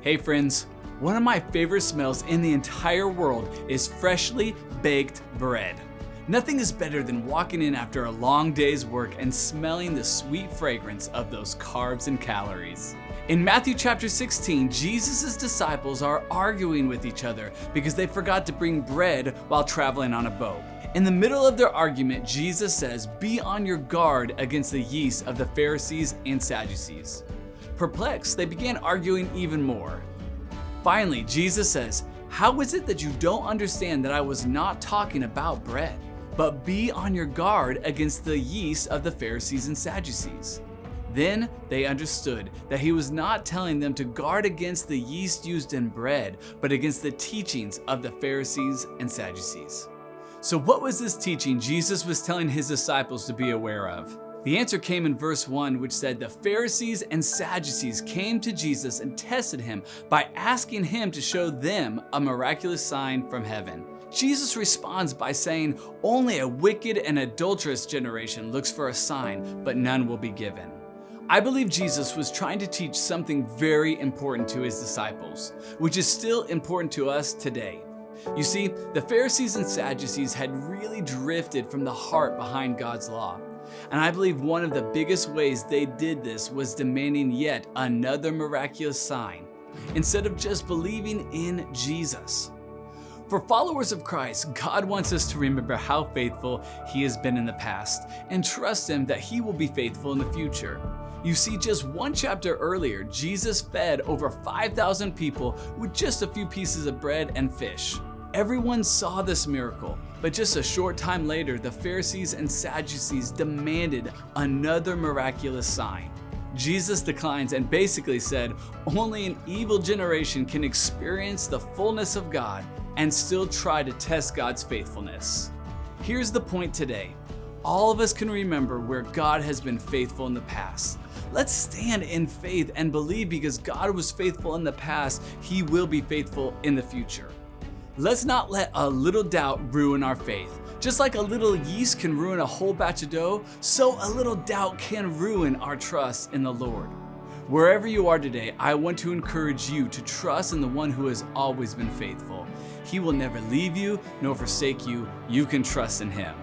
Hey friends, one of my favorite smells in the entire world is freshly baked bread. Nothing is better than walking in after a long day's work and smelling the sweet fragrance of those carbs and calories. In Matthew chapter 16, Jesus' disciples are arguing with each other because they forgot to bring bread while traveling on a boat. In the middle of their argument, Jesus says, "Be on your guard against the yeast of the Pharisees and Sadducees." Perplexed, they began arguing even more. Finally, Jesus says, "How is it that you don't understand that I was not talking about bread, but be on your guard against the yeast of the Pharisees and Sadducees?" Then they understood that he was not telling them to guard against the yeast used in bread, but against the teachings of the Pharisees and Sadducees. So what was this teaching Jesus was telling his disciples to be aware of? The answer came in verse 1, which said, "The Pharisees and Sadducees came to Jesus and tested him by asking him to show them a miraculous sign from heaven." Jesus responds by saying, "Only a wicked and adulterous generation looks for a sign, but none will be given." I believe Jesus was trying to teach something very important to his disciples, which is still important to us today. You see, the Pharisees and Sadducees had really drifted from the heart behind God's law. And I believe one of the biggest ways they did this was demanding yet another miraculous sign, instead of just believing in Jesus. For followers of Christ, God wants us to remember how faithful He has been in the past and trust Him that He will be faithful in the future. You see, just one chapter earlier, Jesus fed over 5,000 people with just a few pieces of bread and fish. Everyone saw this miracle, but just a short time later, the Pharisees and Sadducees demanded another miraculous sign. Jesus declines and basically said, only an evil generation can experience the fullness of God and still try to test God's faithfulness. Here's the point today. All of us can remember where God has been faithful in the past. Let's stand in faith and believe because God was faithful in the past, He will be faithful in the future. Let's not let a little doubt ruin our faith. Just like a little yeast can ruin a whole batch of dough, so a little doubt can ruin our trust in the Lord. Wherever you are today, I want to encourage you to trust in the one who has always been faithful. He will never leave you nor forsake you. You can trust in Him.